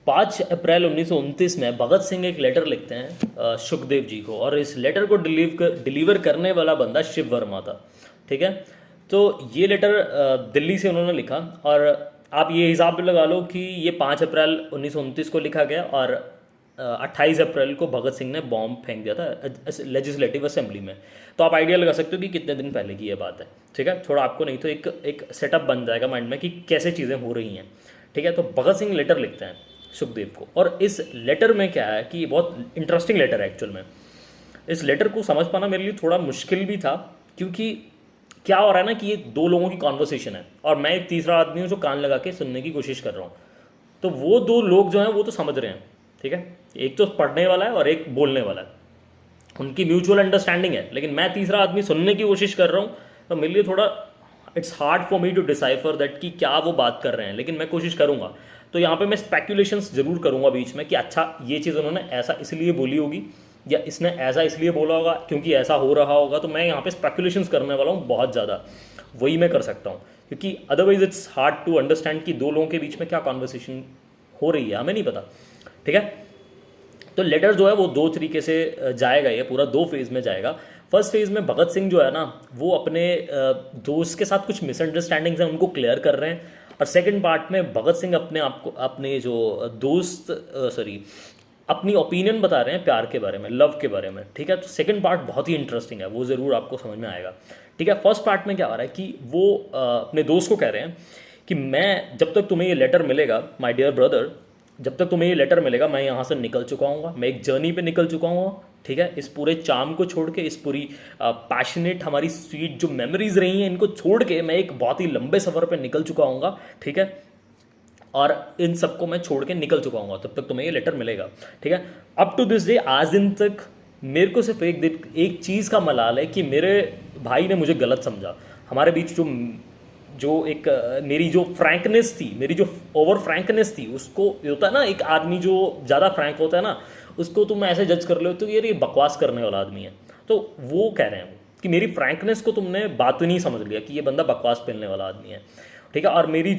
5 अप्रैल 1929 में भगत सिंह एक लेटर लिखते हैं सुखदेव जी को, और इस लेटर को डिलीवर करने वाला बंदा शिव वर्मा था। ठीक है, तो ये लेटर दिल्ली से उन्होंने लिखा, और आप ये हिसाब भी लगा लो कि ये 5 अप्रैल 1929 को लिखा गया, और 28 अप्रैल को भगत सिंह ने बॉम्ब फेंक दिया था लेजिस्लेटिव असेंबली में। तो आप आइडिया लगा सकते हो कि कितने दिन पहले की ये बात है। ठीक है, थोड़ा आपको नहीं तो एक सेटअप बन जाएगा माइंड में कि कैसे चीज़ें हो रही हैं। ठीक है, तो भगत सिंह लेटर लिखते हैं सुखदेव को, और इस लेटर में क्या है कि बहुत इंटरेस्टिंग लेटर है एक्चुअल में। इस लेटर को समझ पाना मेरे लिए थोड़ा मुश्किल भी था, क्योंकि क्या हो रहा है ना कि ये दो लोगों की कॉन्वर्सेशन है, और मैं एक तीसरा आदमी हूँ जो कान लगा के सुनने की कोशिश कर रहा हूँ। तो वो दो लोग जो हैं वो तो समझ रहे हैं। ठीक है, एक तो पढ़ने वाला है और एक बोलने वाला है, उनकी म्यूचुअल अंडरस्टैंडिंग है, लेकिन मैं तीसरा आदमी सुनने की कोशिश कर रहा हूँ। तो मेरे लिए थोड़ा it's hard for me to decipher that कि क्या वो बात कर रहे हैं, लेकिन मैं कोशिश करूँगा। तो यहाँ पे मैं स्पेक्यूलेशंस जरूर करूँगा बीच में कि अच्छा ये चीज़ उन्होंने ऐसा इसलिए बोली होगी, या इसने ऐसा इसलिए बोला होगा क्योंकि ऐसा हो रहा होगा। तो मैं यहाँ पे स्पेक्यूलेशंस करने वाला हूँ बहुत ज़्यादा, वही मैं कर सकता हूँ, क्योंकि otherwise it's hard to understand कि दो लोगों के बीच में क्या कॉन्वर्सेशन हो रही है, हमें नहीं पता। ठीक है, तो लेटर जो है वो दो तरीके से जाएगा, ये पूरा दो फेज़ में जाएगा। फर्स्ट फेज़ में भगत सिंह जो है ना वो अपने दोस्त के साथ कुछ मिसअंडरस्टैंडिंग्स हैं उनको क्लियर कर रहे हैं, और सेकंड पार्ट में भगत सिंह अपने आप को अपने जो दोस्त सॉरी अपनी ओपिनियन बता रहे हैं प्यार के बारे में, लव के बारे में। ठीक है, तो सेकंड पार्ट बहुत ही इंटरेस्टिंग है, वो ज़रूर आपको समझ में आएगा। ठीक है, फर्स्ट पार्ट में क्या हो रहा है कि वो अपने दोस्त को कह रहे हैं कि मैं जब तक तुम्हें ये लेटर मिलेगा माय डियर ब्रदर, जब तक तुम्हें ये लेटर मिलेगा मैं यहाँ से निकल चुका हूँ, मैं एक जर्नी पे निकल चुका हूँ। ठीक है, इस पूरे चाम को छोड़ के, इस पूरी पैशनेट हमारी स्वीट जो मेमोरीज रही हैं इनको छोड़ के मैं एक बहुत ही लंबे सफ़र पे निकल चुका हूँ। ठीक है, और इन सबको मैं छोड़ के निकल चुका हूँ, तब तक तुम्हें ये लेटर मिलेगा। ठीक है, अप टू दिस डे, आज दिन तक मेरे को सिर्फ एक चीज़ का मलाल है कि मेरे भाई ने मुझे गलत समझा। हमारे बीच जो जो एक मेरी जो फ्रैंकनेस थी, मेरी जो ओवर फ्रैंकनेस थी, उसको ये होता है ना, एक आदमी जो ज़्यादा फ्रैंक होता है ना उसको तुम ऐसे जज कर लो तो ये बकवास करने वाला आदमी है। तो वो कह रहे हैं कि मेरी फ्रैंकनेस को तुमने बात नहीं समझ लिया कि ये बंदा बकवास फैलने वाला आदमी है। ठीक है, और मेरी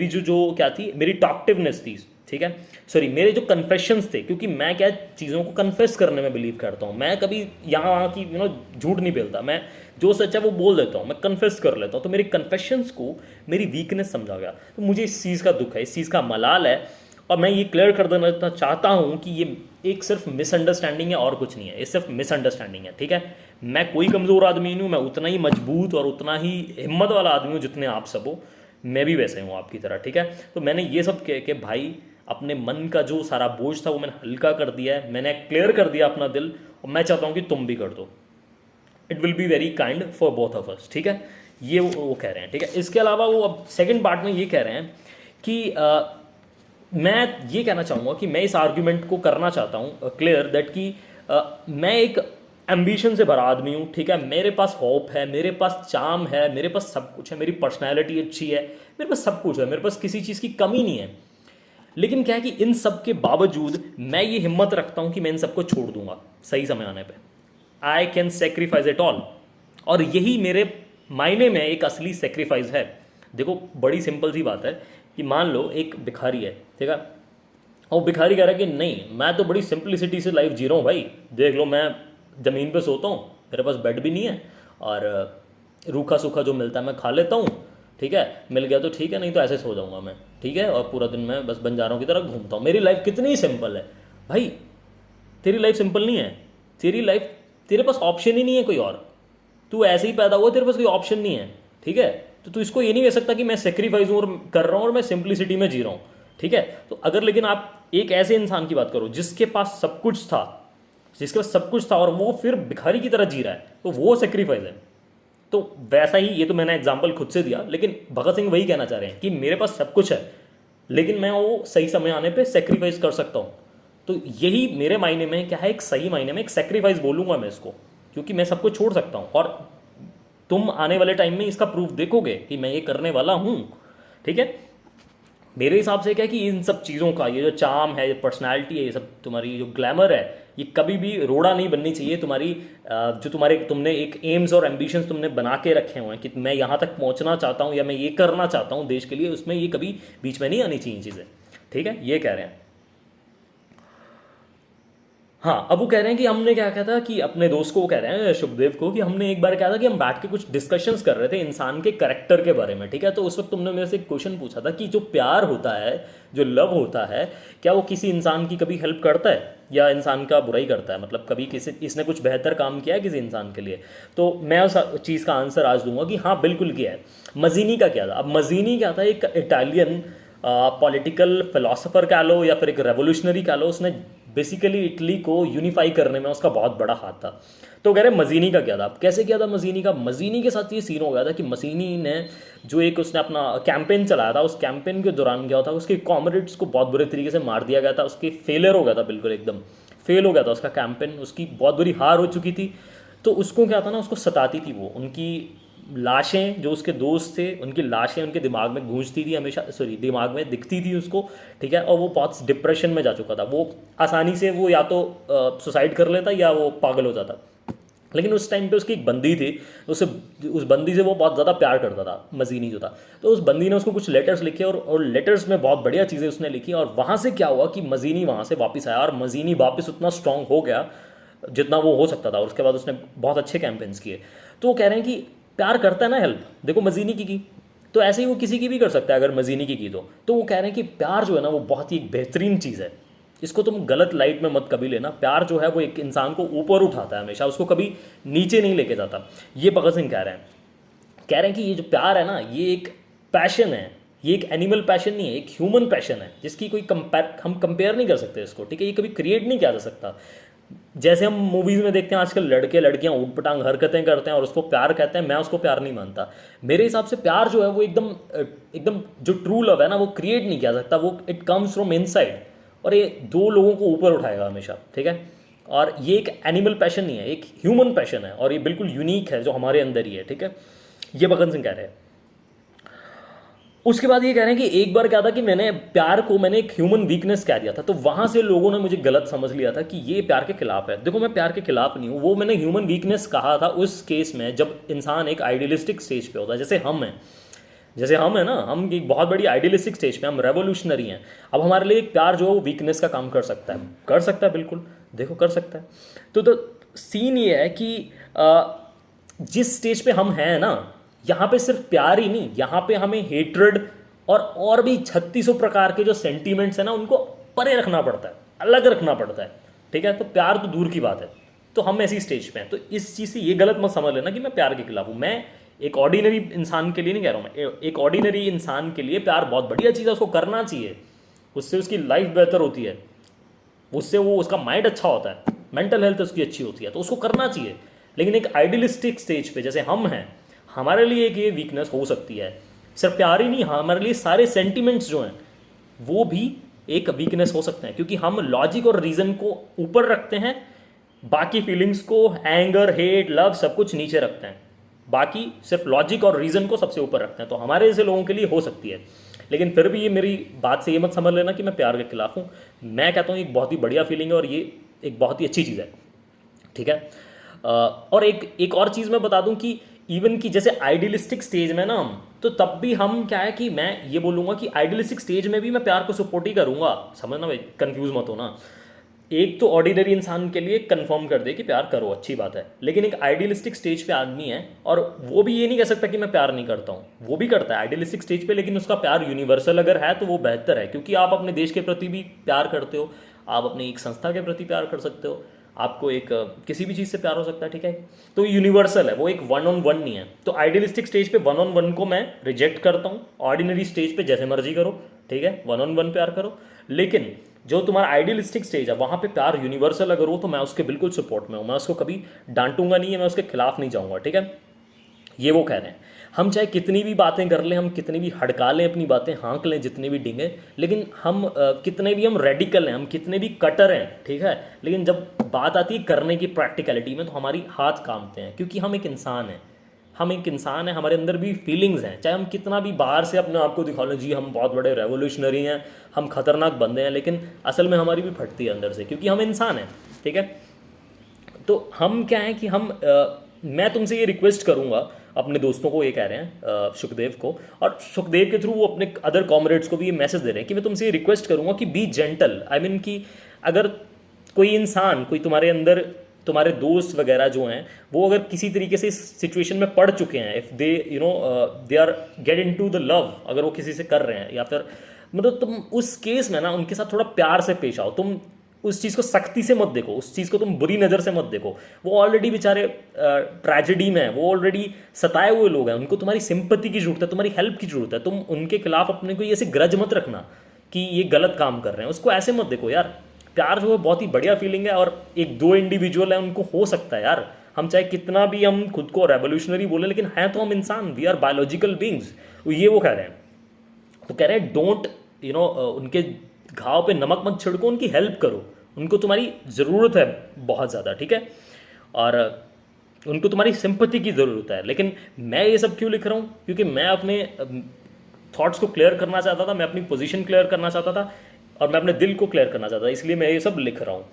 जो क्या थी, मेरी टॉकटिवनेस थी। ठीक है, सॉरी, मेरे जो कन्फेशंस थे, क्योंकि मैं क्या चीज़ों को कन्फेस करने में बिलीव करता हूँ, मैं कभी यहाँ वहाँ की झूठ नहीं बोलता, मैं जो सच है वो बोल देता हूँ, मैं कन्फेस कर लेता हूँ। तो मेरी कन्फेशंस को मेरी वीकनेस समझा गया, तो मुझे इस चीज़ का दुख है, इस चीज़ का मलाल है, और मैं ये क्लियर कर देना चाहता हूँ कि ये एक सिर्फ मिसअंडरस्टैंडिंग है और कुछ नहीं है, ये सिर्फ मिसअंडरस्टैंडिंग है। ठीक है, मैं कोई कमज़ोर आदमी नहीं हूँ, मैं उतना ही मजबूत और उतना ही हिम्मत वाला आदमी हूँ जितने आप सब हो, मैं भी वैसे हूँ आपकी तरह। ठीक है, तो मैंने ये सब कह के भाई अपने मन का जो सारा बोझ था वो मैंने हल्का कर दिया है, मैंने क्लियर कर दिया अपना दिल, और मैं चाहता हूँ कि तुम भी कर दो। It will be very kind for both of us. ठीक है, ये वो कह रहे हैं। ठीक है, इसके अलावा वो अब सेकंड पार्ट में ये कह रहे हैं कि मैं ये कहना चाहूँगा कि मैं इस आर्ग्यूमेंट को करना चाहता हूँ क्लियर दैट कि मैं एक एम्बिशन से भरा आदमी हूँ। ठीक है, मेरे पास होप है, मेरे पास चार्म है, मेरे पास सब कुछ है, मेरी पर्सनैलिटी अच्छी है, मेरे पास सब कुछ है, मेरे पास किसी चीज़ की कमी नहीं है। लेकिन क्या है कि इन सब के बावजूद मैं ये हिम्मत रखता हूँ कि मैं इन सबको छोड़ दूंगा सही समय आने पे। I can sacrifice it all, और यही मेरे मायने में एक असली सेक्रीफाइस है। देखो, बड़ी सिंपल सी बात है कि मान लो एक भिखारी है, ठीक है, और भिखारी कह रहा है कि नहीं मैं तो बड़ी सिंपलिसिटी से लाइफ जी रहा हूँ भाई, देख लो मैं ज़मीन पे सोता हूँ, मेरे पास बेड भी नहीं है, और रूखा सूखा जो मिलता है मैं खा लेता हूँ। ठीक है, मिल गया तो ठीक है, नहीं तो ऐसे सो जाऊँगा मैं। ठीक है, और पूरा दिन मैं बस बंजारों की तरह घूमता हूँ, मेरी लाइफ कितनी सिंपल है। भाई तेरी लाइफ सिंपल नहीं है, तेरी लाइफ, तेरे पास ऑप्शन ही नहीं है कोई और, तू ऐसे ही पैदा हुआ, तेरे पास कोई ऑप्शन नहीं है। ठीक है, तो तू इसको ये नहीं कह सकता कि मैं सेक्रीफाइस हूँ और कर रहा हूँ और मैं सिंप्लिसिटी में जी रहा हूँ। ठीक है, तो अगर लेकिन आप एक ऐसे इंसान की बात करो जिसके पास सब कुछ था, जिसके पास सब कुछ था और वो फिर भिखारी की तरह जी रहा है, तो वो सेक्रीफाइस है। तो वैसा ही, ये तो मैंने एग्जाम्पल खुद से दिया, लेकिन भगत सिंह वही कहना चाह रहे हैं कि मेरे पास सब कुछ है लेकिन मैं वो सही समय आने पे सेक्रीफाइस कर सकता हूँ। तो यही मेरे मायने में क्या है, एक सही मायने में एक सेक्रीफाइस बोलूँगा मैं इसको, क्योंकि मैं सब कुछ छोड़ सकता हूँ, और तुम आने वाले टाइम में इसका प्रूफ देखोगे कि मैं ये करने वाला हूँ। ठीक है, मेरे हिसाब से क्या है कि इन सब चीज़ों का ये जो चार्म है, ये पर्सनालिटी है, ये सब तुम्हारी जो ग्लैमर है, ये कभी भी रोड़ा नहीं बननी चाहिए। तुम्हारी जो तुमने एक एम्स और एम्बिशंस तुमने बना के रखे हुए हैं कि मैं यहाँ तक पहुँचना चाहता हूँ या मैं ये करना चाहता हूँ देश के लिए, उसमें ये कभी बीच में नहीं आनी चाहिए चीज़ें। ठीक है, ये कह रहे हैं। हाँ, अब वो कह रहे हैं कि हमने क्या कहा था कि अपने दोस्त को, वो कह रहे हैं शुभदेव को, कि हमने एक बार क्या था कि हम बैठ के कुछ डिस्कशंस कर रहे थे इंसान के करेक्टर के बारे में, ठीक है। तो उस वक्त तुमने मेरे से एक क्वेश्चन पूछा था कि जो प्यार होता है, जो लव होता है, क्या वो किसी इंसान की कभी हेल्प करता है या इंसान का बुरा ही करता है, मतलब कभी किसी इसने कुछ बेहतर काम किया है किसी इंसान के लिए। तो मैं उस चीज़ का आंसर आज दूंगा कि हाँ बिल्कुल किया है। मजीनी का क्या था? अब मजीनी क्या था, एक इटालियन पॉलिटिकल फिलोसोफर कह लो या फिर एक रेवोल्यूशनरी कह लो, उसने बेसिकली इटली को यूनिफाई करने में उसका बहुत बड़ा हाथ था। तो कह रहे मजीनी का क्या था, अब कैसे किया था मजीनी का? मजीनी के साथ ये सीन हो गया था कि मजीनी ने जो एक उसने अपना कैंपेन चलाया था, उस कैंपेन के दौरान क्या होता, उसके कॉमरेड्स को बहुत बुरे तरीके से मार दिया गया था, उसके फेलियर हो गया था, बिल्कुल एकदम फेल हो गया था उसका कैंपेन, उसकी बहुत बुरी हार हो चुकी थी। तो उसको क्या था ना, उसको सताती थी वो, उनकी लाशें, जो उसके दोस्त थे उनकी लाशें उनके दिमाग में गूंजती थी हमेशा, सॉरी दिमाग में दिखती थी उसको, ठीक है। और वो बहुत डिप्रेशन में जा चुका था, वो आसानी से वो या तो सुसाइड कर लेता या वो पागल हो जाता। लेकिन उस टाइम पे उसकी एक बंदी थी, उसे उस बंदी से वो बहुत ज़्यादा प्यार करता था, मजीनी जो था। तो उस बंदी ने उसको कुछ लेटर्स लिखे और लेटर्स में बहुत बढ़िया चीज़ें उसने लिखी, और वहाँ से क्या हुआ कि मजीनी वहाँ से वापस आया, और मजीनी वापस उतना स्ट्रांग हो गया जितना वो हो सकता था, और उसके बाद उसने बहुत अच्छे कैंपेन्स किए। तो वो कह रहे हैं कि प्यार करता है ना हेल्प, देखो मजीनी की तो ऐसे ही वो किसी की भी कर सकता है अगर मजीनी की तो वो कह रहे हैं कि प्यार जो है ना वो बहुत ही बेहतरीन चीज़ है, इसको तुम गलत लाइट में मत कभी लेना। प्यार जो है वो एक इंसान को ऊपर उठाता है हमेशा, उसको कभी नीचे नहीं लेके जाता। ये भगत सिंह कह रहे हैं कि ये जो प्यार है ना, ये एक पैशन है, ये एक एनिमल पैशन नहीं है, एक ह्यूमन पैशन है, जिसकी कोई हम कंपेयर नहीं कर सकते इसको, ठीक है। ये कभी क्रिएट नहीं किया जा सकता। जैसे हम मूवीज़ में देखते हैं आजकल लड़के लड़कियां ऊट पटांग हरकतें करते हैं और उसको प्यार कहते हैं, मैं उसको प्यार नहीं मानता। मेरे हिसाब से प्यार जो है वो एकदम एकदम जो ट्रू लव है ना, वो क्रिएट नहीं किया सकता, वो इट कम्स फ्रॉम इनसाइड, और ये दो लोगों को ऊपर उठाएगा हमेशा, ठीक है। और ये एक एनिमल पैशन नहीं है, एक ह्यूमन पैशन है, और ये बिल्कुल यूनिक है जो हमारे अंदर ही है, ठीक है। ये भगत सिंह कह रहे हैं। उसके बाद ये कह रहे हैं कि एक बार क्या था कि मैंने प्यार को मैंने एक ह्यूमन वीकनेस कह दिया था, तो वहां से लोगों ने मुझे गलत समझ लिया था कि ये प्यार के खिलाफ है। देखो मैं प्यार के खिलाफ नहीं हूँ, वो मैंने ह्यूमन वीकनेस कहा था उस केस में जब इंसान एक आइडियलिस्टिक स्टेज पे होता है, जैसे हम है ना, हम एक बहुत बड़ी आइडियलिस्टिक स्टेज पे, हम रेवोल्यूशनरी हैं। अब हमारे लिए एक प्यार जो है वो वीकनेस का काम कर सकता है बिल्कुल, देखो कर सकता है। तो सीन ये है कि जिस स्टेज पे हम हैं ना, यहाँ पे सिर्फ प्यार ही नहीं, यहाँ पे हमें हेट्रेड और भी 3600 प्रकार के जो सेंटीमेंट्स हैं ना, उनको परे रखना पड़ता है, अलग रखना पड़ता है, ठीक है। तो प्यार तो दूर की बात है, तो हम ऐसी स्टेज पे हैं। तो इस चीज़ से ये गलत मत समझ लेना कि मैं प्यार के खिलाफ हूँ। मैं एक ऑर्डिनरी इंसान के लिए नहीं कह रहा हूँ, मैं एक ऑर्डिनरी इंसान के लिए प्यार बहुत बढ़िया चीज़ है, उसको करना चाहिए, उससे उसकी लाइफ बेहतर होती है, उससे वो उसका माइंड अच्छा होता है, मेंटल हेल्थ उसकी अच्छी होती है, तो उसको करना चाहिए। लेकिन एक आइडियलिस्टिक स्टेज पे जैसे हम हैं, हमारे लिए एक ये वीकनेस हो सकती है, सिर्फ प्यार ही नहीं, हमारे लिए सारे सेंटिमेंट्स जो हैं वो भी एक वीकनेस हो सकते हैं, क्योंकि हम लॉजिक और रीज़न को ऊपर रखते हैं, बाकी फीलिंग्स को, एंगर, हेट, लव, सब कुछ नीचे रखते हैं, बाकी सिर्फ लॉजिक और रीज़न को सबसे ऊपर रखते हैं। तो हमारे जैसे लोगों के लिए हो सकती है। लेकिन फिर भी ये मेरी बात से ये मत समझ लेना कि मैं प्यार के खिलाफ हूँ। मैं कहता हूँ एक बहुत ही बढ़िया फीलिंग है और ये एक बहुत ही अच्छी चीज़ है, ठीक है। और एक और चीज़ मैं बता दूं कि इवन कि जैसे आइडियलिस्टिक स्टेज में ना हम, तो तब भी हम क्या है कि मैं ये बोलूँगा कि आइडियलिस्टिक स्टेज में भी मैं प्यार को सपोर्ट ही करूँगा, समझना भाई, कंफ्यूज मत हो ना। एक तो ऑर्डिनरी इंसान के लिए कंफर्म कर दे कि प्यार करो, अच्छी बात है, लेकिन एक आइडियलिस्टिक स्टेज पे आदमी है और वो भी ये नहीं कह सकता कि मैं प्यार नहीं करता हूँ, वो भी करता है आइडियलिस्टिक स्टेज पे, लेकिन उसका प्यार यूनिवर्सल अगर है तो वो बेहतर है, क्योंकि आप अपने देश के प्रति भी प्यार करते हो, आप अपनी एक संस्था के प्रति प्यार कर सकते हो, आपको एक किसी भी चीज़ से प्यार हो सकता है, ठीक है। तो यूनिवर्सल है वो, एक वन ऑन वन नहीं है। तो आइडियलिस्टिक स्टेज पे वन ऑन वन को मैं रिजेक्ट करता हूँ, ऑर्डिनरी स्टेज पे जैसे मर्जी करो, ठीक है, वन ऑन वन प्यार करो। लेकिन जो तुम्हारा आइडियलिस्टिक स्टेज है वहाँ पे प्यार यूनिवर्सल अगर हो तो मैं उसके बिल्कुल सपोर्ट में हूँ, मैं उसको कभी डांटूंगा नहीं है, मैं उसके खिलाफ नहीं जाऊँगा, ठीक है। ये वो कह रहे हैं। हम चाहे कितनी भी बातें कर लें, हम कितनी भी हड़का लें अपनी बातें, हाँक लें जितनी भी डिंगे, लेकिन हम कितने भी हम रेडिकल हैं, हम कितने भी कटर हैं, ठीक है, लेकिन जब बात आती है करने की प्रैक्टिकलिटी में तो हमारी हाथ कांपते हैं, क्योंकि हम एक इंसान हैं, हमारे अंदर भी फीलिंग्स हैं। चाहे हम कितना भी बाहर से अपने आप को दिखा लें, जी हम बहुत बड़े रेवोल्यूशनरी हैं, हम खतरनाक बंदे हैं, लेकिन असल में हमारी भी फटती है अंदर से, क्योंकि हम इंसान हैं, ठीक है। तो हम क्या है कि मैं तुमसे ये रिक्वेस्ट करूँगा अपने दोस्तों को ये कह रहे हैं, सुखदेव को, और सुखदेव के थ्रू वो अपने अदर कॉमरेड्स को भी ये मैसेज दे रहे हैं कि मैं तुमसे ये रिक्वेस्ट करूंगा कि बी जेंटल। आई मीन कि अगर कोई इंसान, कोई तुम्हारे अंदर, तुम्हारे दोस्त वगैरह जो हैं, वो अगर किसी तरीके से इस सिचुएशन में पड़ चुके हैं, if they you know they are get into the love, अगर वो किसी से कर रहे हैं, या फिर मतलब तुम उस केस में ना उनके साथ थोड़ा प्यार से पेश आओ। तुम उस चीज़ को सख्ती से मत देखो, उस चीज़ को तुम बुरी नज़र से मत देखो। वो ऑलरेडी बेचारे ट्रेजेडी में हैं, वो ऑलरेडी सताए हुए लोग हैं, उनको तुम्हारी सिंपत्ति की जरूरत है, तुम्हारी हेल्प की जरूरत है। तुम उनके खिलाफ अपने को ऐसे ग्रज मत रखना कि ये गलत काम कर रहे हैं, उसको ऐसे मत देखो यार। प्यार जो है बहुत ही बढ़िया फीलिंग है, और एक दो इंडिविजुअल है उनको हो सकता है यार, हम चाहे कितना भी हम खुद को रेवोल्यूशनरी बोले, लेकिन हैं तो हम इंसान, वी आर बायोलॉजिकल बींग्स। ये वो कह रहे हैं, तो कह रहे हैं डोंट उनके घाव पे नमक मत छिड़को, उनकी हेल्प करो, उनको तुम्हारी ज़रूरत है बहुत ज़्यादा, ठीक है, और उनको तुम्हारी सिंपत्ति की ज़रूरत है। लेकिन मैं ये सब क्यों लिख रहा हूँ? क्योंकि मैं अपने थॉट्स को क्लियर करना चाहता था, मैं अपनी पोजीशन क्लियर करना चाहता था, और मैं अपने दिल को क्लियर करना चाहता था, इसलिए मैं ये सब लिख रहा हूँ।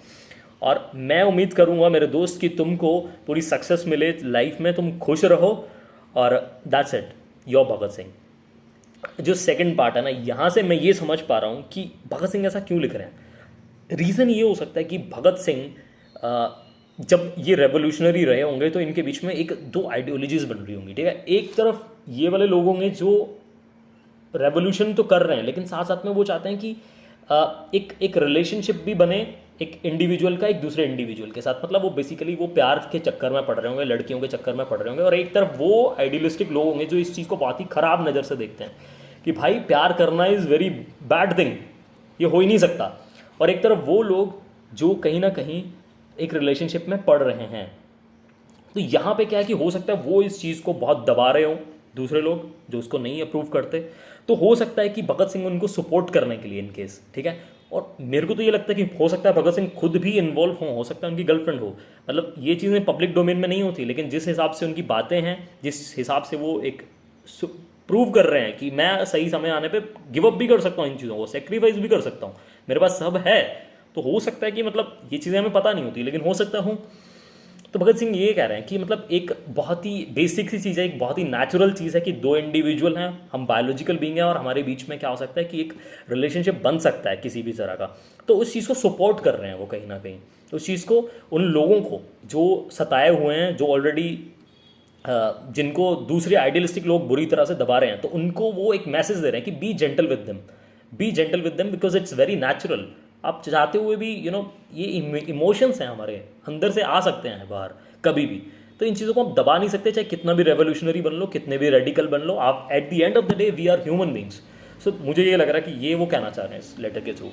और मैं उम्मीद करूँगा मेरे दोस्त कि तुमको पूरी सक्सेस मिले लाइफ में, तुम खुश रहो, और that's it, your Bhagat Singh. जो सेकंड पार्ट है ना, यहाँ से मैं ये समझ पा रहा हूँ कि भगत सिंह ऐसा क्यों लिख रहे हैं। रीज़न ये हो सकता है कि भगत सिंह जब ये रेवोल्यूशनरी रहे होंगे तो इनके बीच में एक दो आइडियोलॉजीज बन रही होंगी, ठीक है। एक तरफ ये वाले लोग होंगे जो रेवोल्यूशन तो कर रहे हैं, लेकिन साथ साथ में वो चाहते हैं कि एक रिलेशनशिप भी बने, एक इंडिविजुअल का एक दूसरे इंडिविजुअल के साथ, मतलब वो बेसिकली वो प्यार के चक्कर में पड़ रहे होंगे, लड़कियों के चक्कर में पड़ रहे होंगे। और एक तरफ वो आइडियलिस्टिक लोग होंगे जो इस चीज़ को बहुत ही ख़राब नज़र से देखते हैं कि भाई प्यार करना इज़ वेरी बैड थिंग, ये हो ही नहीं सकता। और एक तरफ वो लोग जो कहीं ना कहीं एक रिलेशनशिप में पड़ रहे हैं। तो यहाँ पे क्या है कि हो सकता है वो इस चीज़ को बहुत दबा रहे हों, दूसरे लोग जो उसको नहीं अप्रूव करते। तो हो सकता है कि भगत सिंह उनको सपोर्ट करने के लिए इन केस, ठीक है। और मेरे को तो ये लगता है कि हो सकता है भगत सिंह खुद भी इन्वॉल्व हो सकता है उनकी गर्लफ्रेंड हो, मतलब ये चीज़ें पब्लिक डोमेन में नहीं होती, लेकिन जिस हिसाब से उनकी बातें हैं, जिस हिसाब से वो एक प्रूव कर रहे हैं कि मैं सही समय आने पे गिव अप भी कर सकता हूँ इन चीज़ों को, सेक्रीफाइस भी कर सकता हूँ, मेरे पास सब है। तो हो सकता है कि मतलब ये चीज़ें हमें पता नहीं होती, लेकिन हो सकता हूँ। तो भगत सिंह ये कह रहे हैं कि मतलब एक बहुत ही बेसिक सी चीज़ है, एक बहुत ही नेचुरल चीज़ है कि दो इंडिविजुअल हैं, हम बायोलॉजिकल बीइंग हैं, और हमारे बीच में क्या हो सकता है कि एक रिलेशनशिप बन सकता है किसी भी तरह का। तो उस चीज़ को सपोर्ट कर रहे हैं वो कहीं ना कहीं, उस चीज़ को, उन लोगों को जो सताए हुए हैं, जो ऑलरेडी जिनको दूसरे आइडियलिस्टिक लोग बुरी तरह से दबा रहे हैं, तो उनको वो एक मैसेज दे रहे हैं कि B gentle with them, B gentle with them, because it's very natural. आप चाहते हुए भी ये इमोशंस हैं हमारे अंदर से आ सकते हैं बाहर कभी भी। तो इन चीज़ों को आप दबा नहीं सकते, चाहे कितना भी रेवोल्यूशनरी बन लो, कितने भी रेडिकल बन लो, आप at the end of the day we are human beings. So मुझे ये लग रहा है कि ये वो कहना चाह रहे हैं इस लेटर के थ्रू।